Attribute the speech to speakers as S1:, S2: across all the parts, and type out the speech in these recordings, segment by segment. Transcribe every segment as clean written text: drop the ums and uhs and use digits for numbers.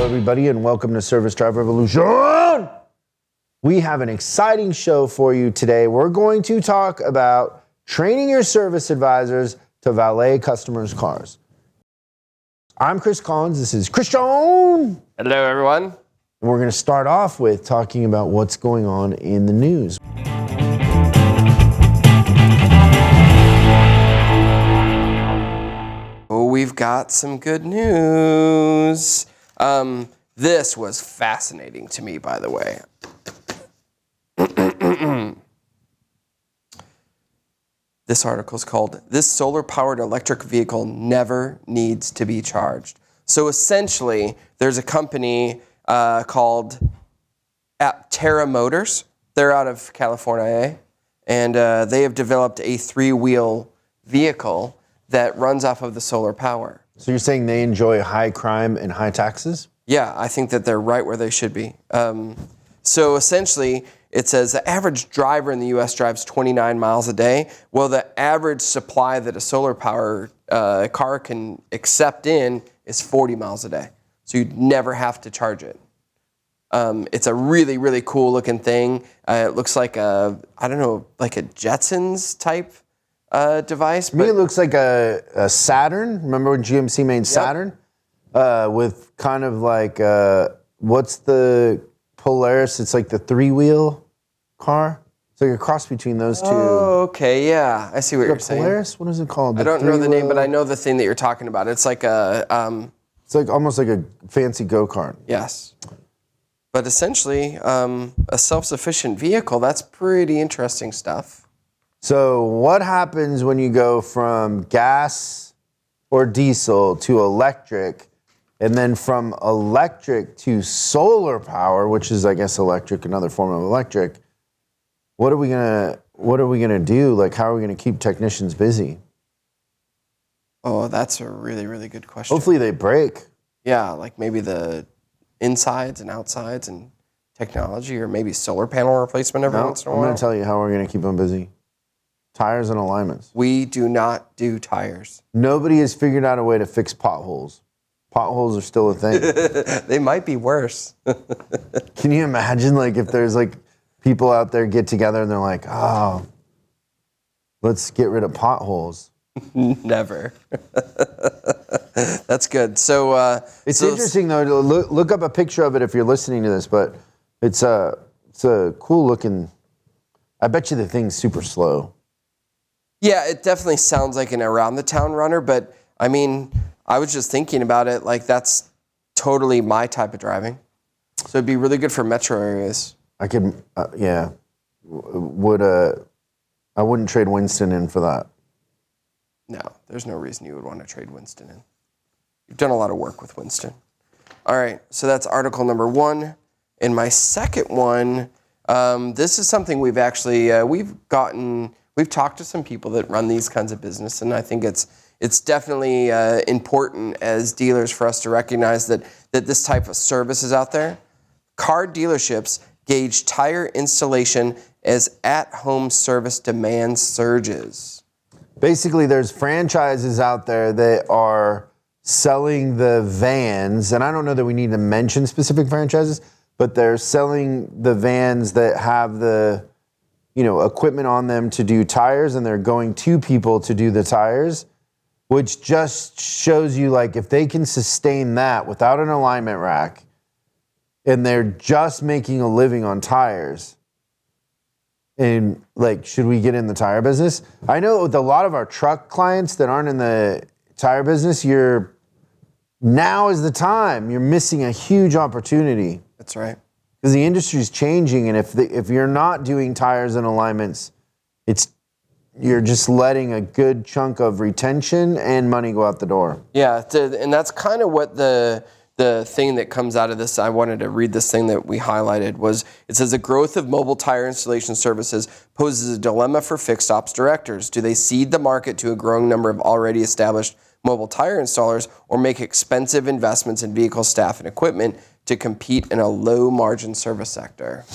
S1: Hello, everybody, and welcome to Service Drive Revolution. We have an exciting show for you today. We're going to talk about training your service advisors to valet customers' cars. I'm Chris Collins. This is Christian.
S2: Hello, everyone.
S1: And we're going to start off with talking about what's going on in the news.
S2: Oh, we've got some good news. This was fascinating to me, by the way. This article is called, "This Solar-Powered Electric Vehicle Never Needs to Be Charged." So essentially, there's a company called Terra Motors. They're out of California, and they have developed a three-wheel vehicle that runs off of the solar power.
S1: So you're saying they enjoy high crime and high taxes?
S2: Yeah, I think that they're right where they should be. So essentially, it says the average driver in the U.S. drives 29 miles a day. Well, the average supply that a solar power car can accept in is 40 miles a day. So you'd never have to charge it. It's a really, really cool looking thing. It looks like a Jetsons type device.
S1: To me, it looks like a Saturn. Remember when GMC made Saturn? With kind of like, what's the Polaris? It's like the three-wheel car. It's like a cross between those two.
S2: Oh, okay, yeah. I see what you're saying.
S1: Polaris? What is it called?
S2: I don't know the name, but I know the thing that you're talking about. It's like a...
S1: it's like almost like a fancy go-kart.
S2: Yes. But essentially, a self-sufficient vehicle, that's pretty interesting stuff.
S1: So what happens when you go from gas or diesel to electric, and then from electric to solar power, which is, I guess, electric, another form of electric? What are we gonna do? Like, how are we gonna keep technicians busy?
S2: Oh, that's a really, really good question.
S1: Hopefully they break.
S2: Yeah, like maybe the insides and outsides and technology, or maybe solar panel replacement every once in a while.
S1: I'm gonna tell you how we're gonna keep them busy. Tires and alignments.
S2: We do not do tires.
S1: Nobody has figured out a way to fix potholes. Potholes are still a thing.
S2: They might be worse.
S1: Can you imagine, like, if there's like people out there get together and they're like, oh, let's get rid of potholes.
S2: Never. That's good. So
S1: it's interesting though to look up a picture of it if you're listening to this, but it's a cool looking. I bet you the thing's super slow.
S2: Yeah, it definitely sounds like an around the town runner, but I mean, I was just thinking about it, like that's totally my type of driving. So it'd be really good for metro areas.
S1: I could, yeah. I wouldn't trade Winston in for that.
S2: No, there's no reason you would want to trade Winston in. You've done a lot of work with Winston. All right, so that's article number one. In my second one, this is something we've actually, we've talked to some people that run these kinds of business, and I think it's definitely important as dealers for us to recognize that this type of service is out there. Car dealerships gauge tire installation as at-home service demand surges.
S1: Basically, there's franchises out there that are selling the vans, and I don't know that we need to mention specific franchises, but they're selling the vans that have the, equipment on them to do tires, and they're going to people to do the tires, which just shows you, like, if they can sustain that without an alignment rack, and they're just making a living on tires, and, like, should we get in the tire business? I know with a lot of our truck clients that aren't in the tire business, now is the time. You're missing a huge opportunity.
S2: That's right.
S1: Because the industry's changing, and if you're not doing tires and alignments, you're just letting a good chunk of retention and money go out the door.
S2: Yeah, and that's kind of what the thing that comes out of this. I wanted to read this thing that we highlighted. It says the growth of mobile tire installation services poses a dilemma for fixed ops directors. Do they cede the market to a growing number of already established mobile tire installers, or make expensive investments in vehicle staff and equipment to compete in a low-margin service sector?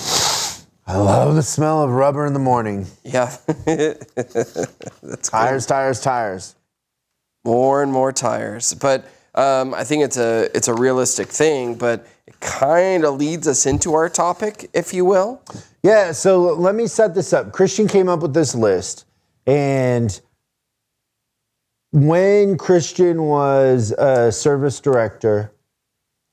S1: I love the smell of rubber in the morning.
S2: Yeah. That's
S1: tires, good. Tires.
S2: More and more tires. But I think it's a realistic thing, but it kind of leads us into our topic, if you will.
S1: Yeah, so let me set this up. Christian came up with this list, and when Christian was a service director,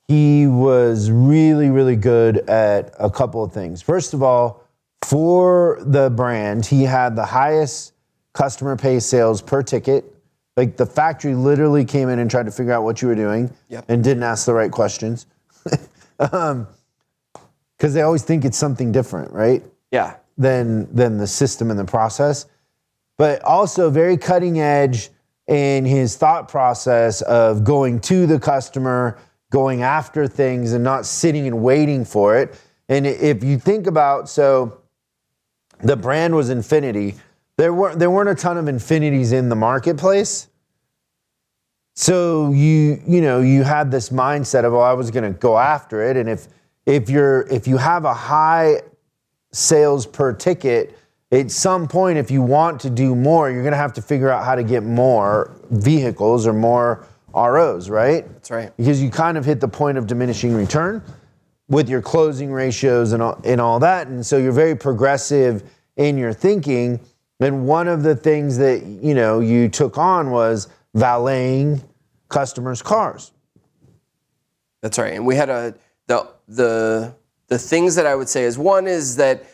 S1: he was really, really good at a couple of things. First of all, for the brand, he had the highest customer pay sales per ticket. Like the factory literally came in and tried to figure out what you were doing and didn't ask the right questions. Because they always think it's something different, right?
S2: Yeah.
S1: Than the system and the process. But also very cutting edge in his thought process of going to the customer, going after things and not sitting and waiting for it. And if you think about, so the brand was Infinity. There weren't a ton of Infinities in the marketplace. So you had this mindset of, oh, I was going to go after it. And if you have a high sales per ticket, at some point, if you want to do more, you're going to have to figure out how to get more vehicles or more ROs, right?
S2: That's right.
S1: Because you kind of hit the point of diminishing return with your closing ratios and all that. And so you're very progressive in your thinking. And one of the things that, you took on was valeting customers' cars.
S2: That's right. And we had the things that I would say is, one is that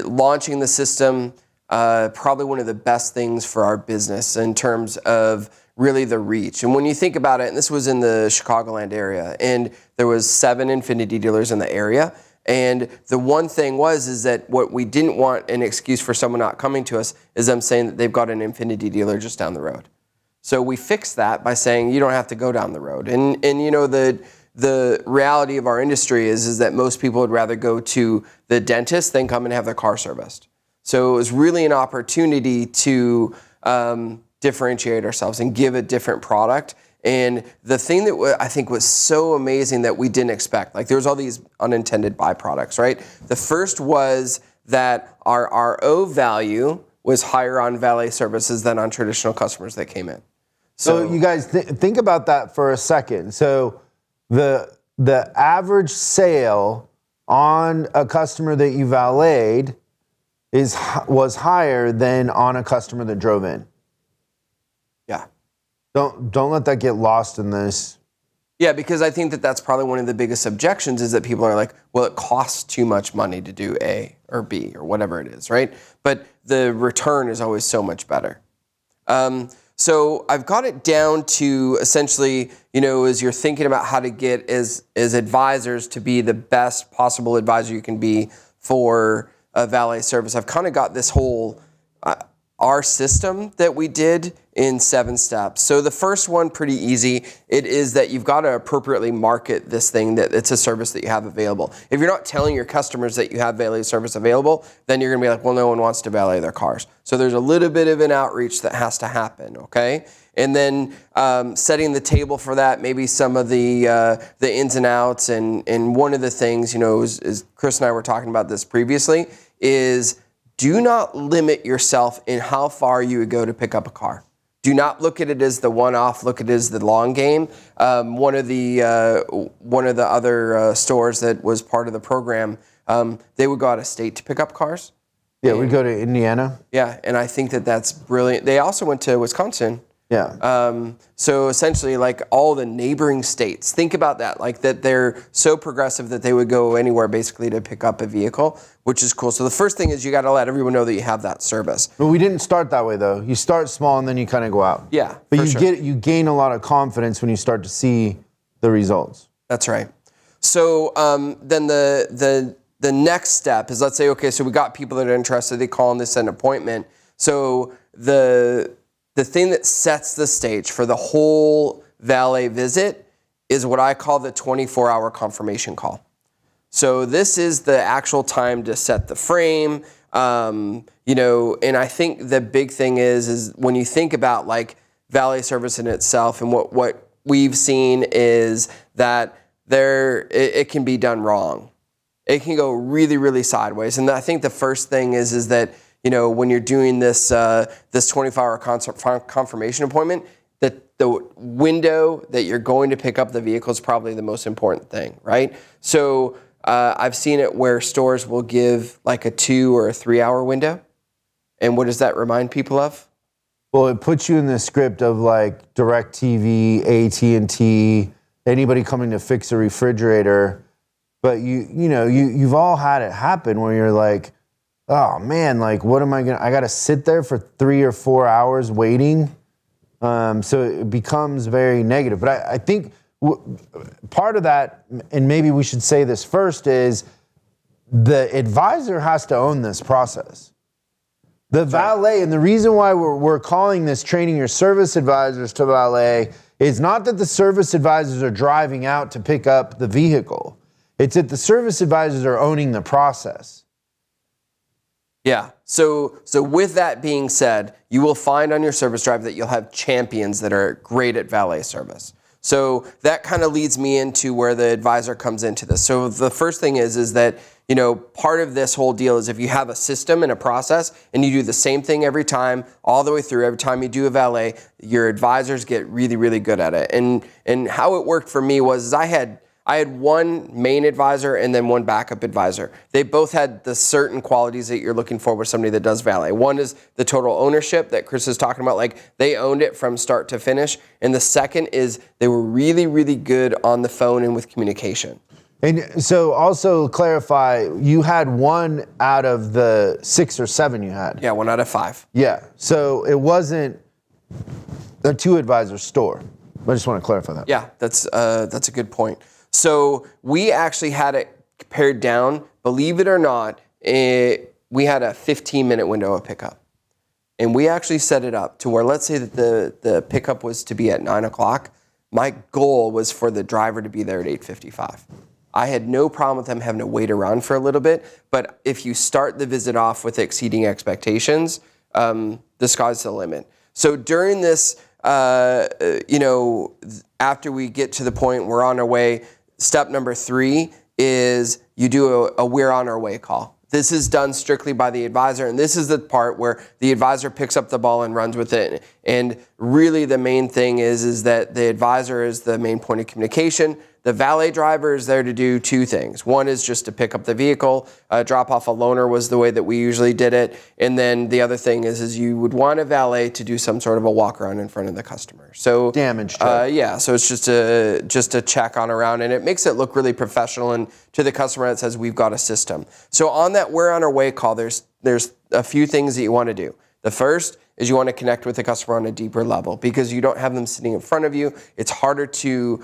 S2: launching the system, probably one of the best things for our business in terms of really the reach. And when you think about it, and this was in the Chicagoland area, and there was 7 Infinity dealers in the area. And the one thing is that what we didn't want an excuse for someone not coming to us is them saying that they've got an Infinity dealer just down the road. So we fixed that by saying you don't have to go down the road. And the reality of our industry is that most people would rather go to the dentist than come and have their car serviced. So it was really an opportunity to differentiate ourselves and give a different product. And the thing that I think was so amazing that we didn't expect, like there was all these unintended byproducts, right? The first was that our RO value was higher on valet services than on traditional customers that came in.
S1: So you guys think about that for a second. So the average sale on a customer that you valeted was higher than on a customer that drove in.
S2: Yeah.
S1: Don't let that get lost in this.
S2: Yeah, because I think that that's probably one of the biggest objections is that people are like, well, it costs too much money to do A or B or whatever it is, right? But the return is always so much better. So I've got it down to essentially, as you're thinking about how to get as advisors to be the best possible advisor you can be for a valet service, I've kind of got this whole our system that we did in 7 steps. So the first one, pretty easy. It is that you've got to appropriately market this thing, that it's a service that you have available. If you're not telling your customers that you have valet service available, then you're going to be like, well, no one wants to valet their cars. So there's a little bit of an outreach that has to happen, okay? And then setting the table for that, maybe some of the ins and outs. And one of the things, is Chris and I were talking about this previously, is do not limit yourself in how far you would go to pick up a car. Do not look at it as the one-off. Look at it as the long game. One of the other stores that was part of the program, they would go out of state to pick up cars.
S1: Yeah, we'd go to Indiana.
S2: Yeah, and I think that that's brilliant. They also went to Wisconsin.
S1: Yeah.
S2: So essentially, like all the neighboring states, think about that, like that they're so progressive that they would go anywhere basically to pick up a vehicle, which is cool. So the first thing is you got to let everyone know that you have that service.
S1: But we didn't start that way though. You start small and then you kind of go out.
S2: Yeah,
S1: but you gain a lot of confidence when you start to see the results.
S2: That's right. So then the next step is, let's say, okay, so we got people that are interested. They call and they set an appointment. So the thing that sets the stage for the whole valet visit is what I call the 24-hour confirmation call. So this is the actual time to set the frame, and I think the big thing is when you think about like valet service in itself, and what we've seen is that it can be done wrong. It can go really, really sideways. And I think the first thing is that when you're doing this 24-hour confirmation appointment, that the window that you're going to pick up the vehicle is probably the most important thing, right? So I've seen it where stores will give like a 2 or a 3 hour window. And what does that remind people of?
S1: Well, it puts you in the script of like DirecTV, AT&T, anybody coming to fix a refrigerator. But you've all had it happen where you're like, oh man, like what am I got to sit there for 3 or 4 hours waiting. So it becomes very negative. But I think part of that, and maybe we should say this first, is the advisor has to own this process. The valet, and the reason why we're calling this training your service advisors to valet is not that the service advisors are driving out to pick up the vehicle. It's that the service advisors are owning the process.
S2: Yeah. So with that being said, you will find on your service drive that you'll have champions that are great at valet service. So that kind of leads me into where the advisor comes into this. So the first thing is that, part of this whole deal is if you have a system and a process and you do the same thing every time, all the way through, every time you do a valet, your advisors get really, really good at it. And how it worked for me was I had one main advisor and then one backup advisor. They both had the certain qualities that you're looking for with somebody that does valet. One is the total ownership that Chris is talking about, like they owned it from start to finish. And the second is they were really, really good on the phone and with communication.
S1: And so also clarify, you had 1 out of the 6 or 7 you had.
S2: Yeah, 1 out of 5.
S1: Yeah, so it wasn't a 2-advisor store. I just want to clarify that.
S2: Yeah, that's a good point. So we actually had it pared down. Believe it or not, we had a 15-minute window of pickup. And we actually set it up to where, let's say that the pickup was to be at 9 o'clock. My goal was for the driver to be there at 8:55. I had no problem with them having to wait around for a little bit. But if you start the visit off with exceeding expectations, the sky's the limit. So during this, after we get to the point we're on our way, step number 3 is you do a we're on our way call. This is done strictly by the advisor, and this is the part where the advisor picks up the ball and runs with it. And really the main thing is that the advisor is the main point of communication. The valet driver is there to do 2 things. One is just to pick up the vehicle. Drop off a loaner was the way that we usually did it. And then the other thing is you would want a valet to do some sort of a walk around in front of the customer. So
S1: damage check.
S2: So it's just a check on around, and it makes it look really professional. And to the customer, it says we've got a system. So on that we're on our way call, there's a few things that you want to do. The first is you want to connect with the customer on a deeper level because you don't have them sitting in front of you. It's harder to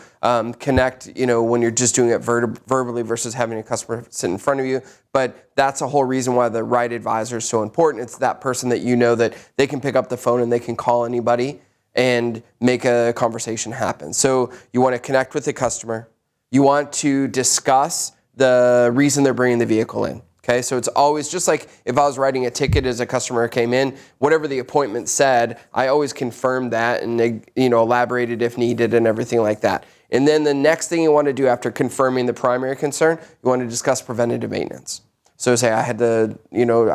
S2: connect, when you're just doing it verbally versus having a customer sit in front of you. But that's a whole reason why the right advisor is so important. It's that person that that they can pick up the phone and they can call anybody and make a conversation happen. So you want to connect with the customer. You want to discuss the reason they're bringing the vehicle in. Okay, so it's always just like if I was writing a ticket as a customer came in, whatever the appointment said, I always confirmed that and elaborated if needed and everything like that. And then the next thing you want to do after confirming the primary concern, you want to discuss preventative maintenance. So say I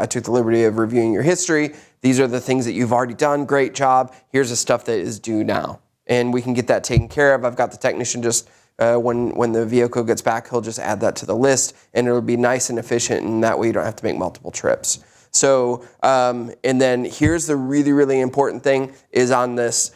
S2: took the liberty of reviewing your history. These are the things that you've already done. Great job. Here's the stuff that is due now. And we can get that taken care of. I've got the technician just when the vehicle gets back, he'll just add that to the list, and it'll be nice and efficient, and that way you don't have to make multiple trips. So, and then here's the really, really important thing is on this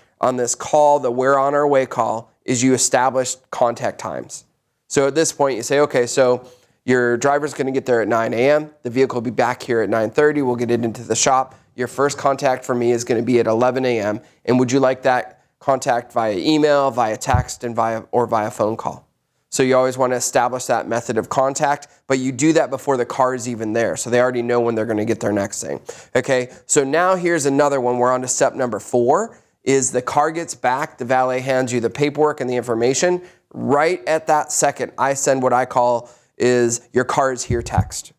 S2: call, the we're on our way call, is you establish contact times. So at this point, you say, okay, so your driver's going to get there at 9 a.m. The vehicle will be back here at 9:30. We'll get it into the shop. Your first contact for me is going to be at 11 a.m. And would you like that contact via email, via text, and via phone call? So you always want to establish that method of contact, but you do that before the car is even there, so they already know when they're going to get their next thing. Okay, so now here's another one. We're on to step number 4, is the car gets back, the valet hands you the paperwork and the information. Right at that second, I send what I call is your car is here text.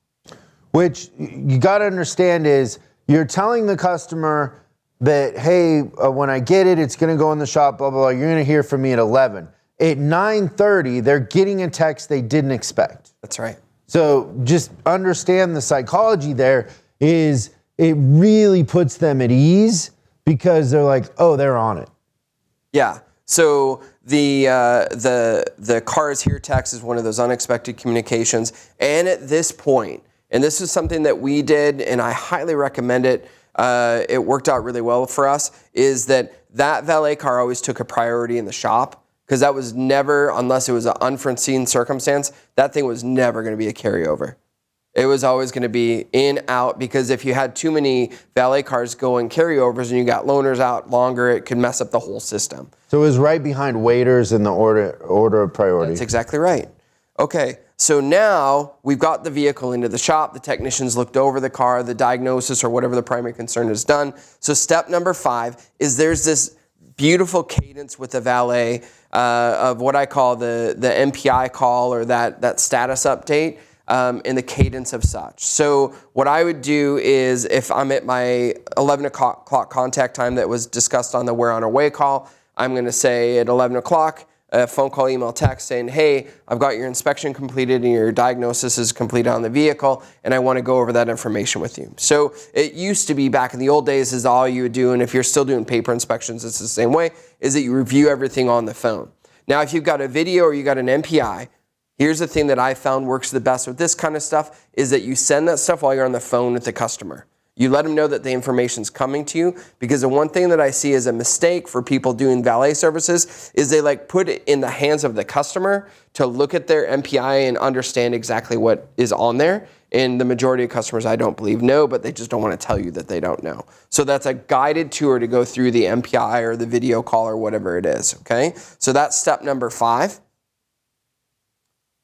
S1: Which you got to understand is you're telling the customer that, hey, when I get it, it's going to go in the shop, blah, blah, blah. You're going to hear from me at 11. At 9:30, they're getting a text they didn't expect.
S2: That's right.
S1: So just understand the psychology there is it really puts them at ease because they're like, oh, they're on it.
S2: Yeah. So the car is here text is one of those unexpected communications. And at this point, and this is something that we did, and I highly recommend it. It worked out really well for us. Is that valet car always took a priority in the shop, because that was never, unless it was an unforeseen circumstance, that thing was never going to be a carryover. It was always going to be in, out, because if you had too many valet cars going carryovers and you got loaners out longer, it could mess up the whole system.
S1: So it was right behind waiters in the order of priority.
S2: That's exactly right. Okay, so now we've got the vehicle into the shop. The technicians looked over the car. The diagnosis or whatever the primary concern is done. So step number 5 is there's this beautiful cadence with the valet of what I call the MPI call, or that status update. In the cadence of such. So what I would do is, if I'm at my 11 o'clock contact time that was discussed on the we're on our way call, I'm going to say at 11 o'clock, phone call, email, text saying, hey, I've got your inspection completed and your diagnosis is completed on the vehicle, and I want to go over that information with you. So it used to be back in the old days is all you would do, and if you're still doing paper inspections, it's the same way, is that you review everything on the phone. Now, if you've got a video or you got an MPI, here's the thing that I found works the best with this kind of stuff is that you send that stuff while you're on the phone with the customer. You let them know that the information's coming to you, because the one thing that I see as a mistake for people doing valet services is they put it in the hands of the customer to look at their MPI and understand exactly what is on there. And the majority of customers, I don't believe, know, but they just don't want to tell you that they don't know. So that's a guided tour to go through the MPI or the video call or whatever it is, okay? So that's step number 5.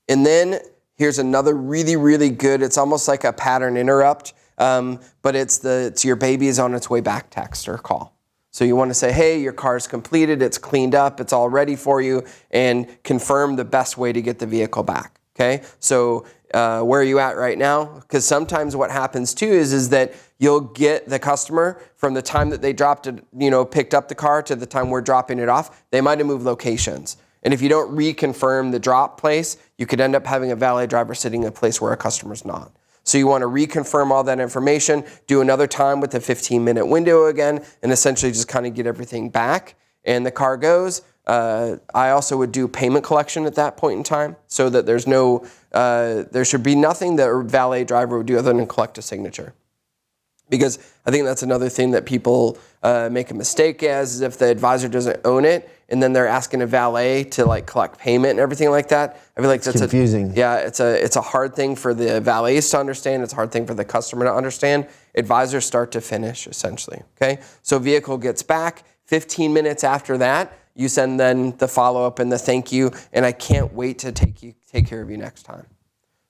S2: And then here's another really, really good, it's almost like a pattern interrupt, but it's your baby is on its way back text or call. So you want to say, hey, your car's completed, it's cleaned up, it's all ready for you, and confirm the best way to get the vehicle back, okay? So where are you at right now? Because sometimes what happens too is that you'll get the customer from the time that they picked up the car to the time we're dropping it off, they might have moved locations. And if you don't reconfirm the drop place, you could end up having a valet driver sitting in a place where a customer's not. So you want to reconfirm all that information, do another time with a 15-minute window again, and essentially just kind of get everything back. And the car goes. I also would do payment collection at that point in time, so that there should be nothing that a valet driver would do other than collect a signature. Because I think that's another thing that people make a mistake as, is if the advisor doesn't own it and then they're asking a valet to collect payment and everything like that. I feel like that's
S1: confusing.
S2: It's a hard thing for the valets to understand. It's a hard thing for the customer to understand. Advisors start to finish, essentially. Okay, so vehicle gets back. 15 minutes after that, you send then the follow-up and the thank you, and I can't wait to take care of you next time.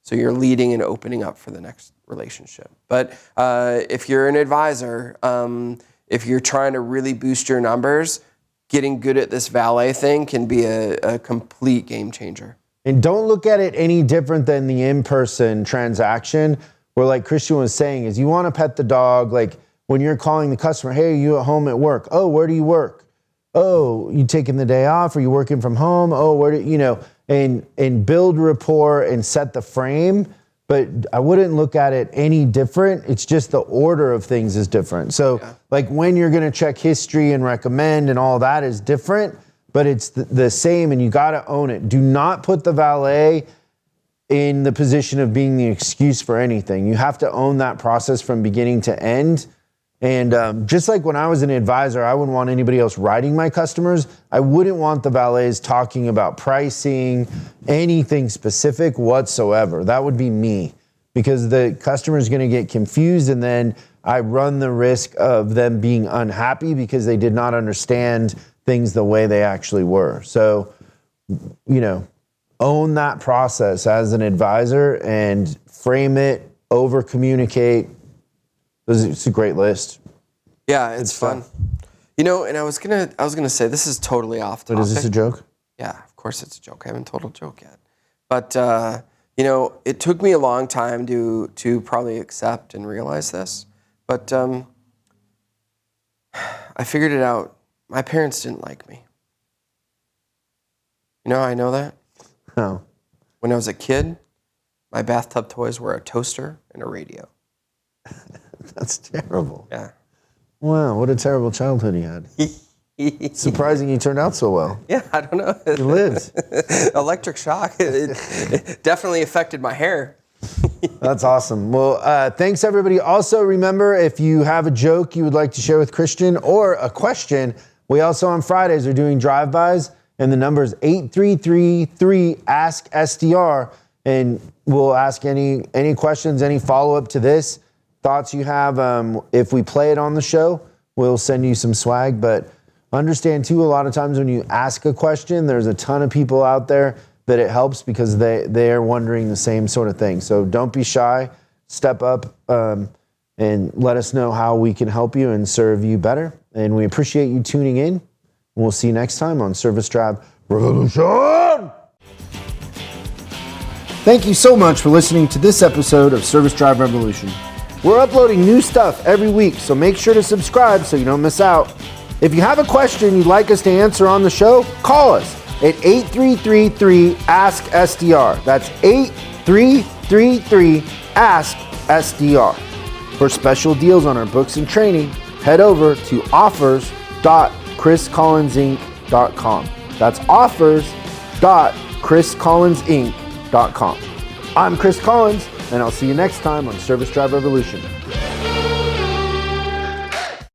S2: So you're leading and opening up for the next relationship. But if you're an advisor, if you're trying to really boost your numbers, getting good at this valet thing can be a complete game changer.
S1: And don't look at it any different than the in-person transaction, where like Christian was saying, is you want to pet the dog, like when you're calling the customer, hey, are you at home at work? Oh, where do you work? Oh, you taking the day off? Are you working from home? Oh, where do and build rapport and set the frame. But I wouldn't look at it any different. It's just the order of things is different. So like when you're going to check history and recommend and all that is different, but it's the same, and you got to own it. Do not put the valet in the position of being the excuse for anything. You have to own that process from beginning to end. And just like when I was an advisor, I wouldn't want anybody else riding my customers. I wouldn't want the valets talking about pricing, anything specific whatsoever. That would be me, because the customer is going to get confused, and then I run the risk of them being unhappy because they did not understand things the way they actually were. So, own that process as an advisor and frame it, over communicate. It's a great list.
S2: Yeah, it's fun. And I was gonna say, this is totally off topic.
S1: But is this a joke?
S2: Yeah, of course it's a joke. I haven't told a joke yet. But it took me a long time to probably accept and realize this. But I figured it out. My parents didn't like me. You know how I know that?
S1: No.
S2: When I was a kid, my bathtub toys were a toaster and a radio.
S1: That's terrible.
S2: Yeah.
S1: Wow, what a terrible childhood you had. Surprising you turned out so well.
S2: Yeah, I don't know.
S1: He lives.
S2: Electric shock. It definitely affected my hair.
S1: That's awesome. Well, thanks everybody. Also, remember, if you have a joke you would like to share with Christian or a question, we also on Fridays are doing drive-bys, and the number is 8333-ASK-SDR, and we'll ask any questions, any follow-up to this, thoughts you have. If we play it on the show, we'll send you some swag, but understand too, a lot of times when you ask a question, there's a ton of people out there that it helps because they are wondering the same sort of thing. So don't be shy, step up, and let us know how we can help you and serve you better. And we appreciate you tuning in. We'll see you next time on Service Drive Revolution. Thank you so much for listening to this episode of Service Drive Revolution. We're uploading new stuff every week, so make sure to subscribe so you don't miss out. If you have a question you'd like us to answer on the show, call us at 8333-ASK-SDR. That's 8333-ASK-SDR. For special deals on our books and training, head over to offers.chriscollinsinc.com. That's offers.chriscollinsinc.com. I'm Chris Collins, and I'll see you next time on Service Drive Revolution.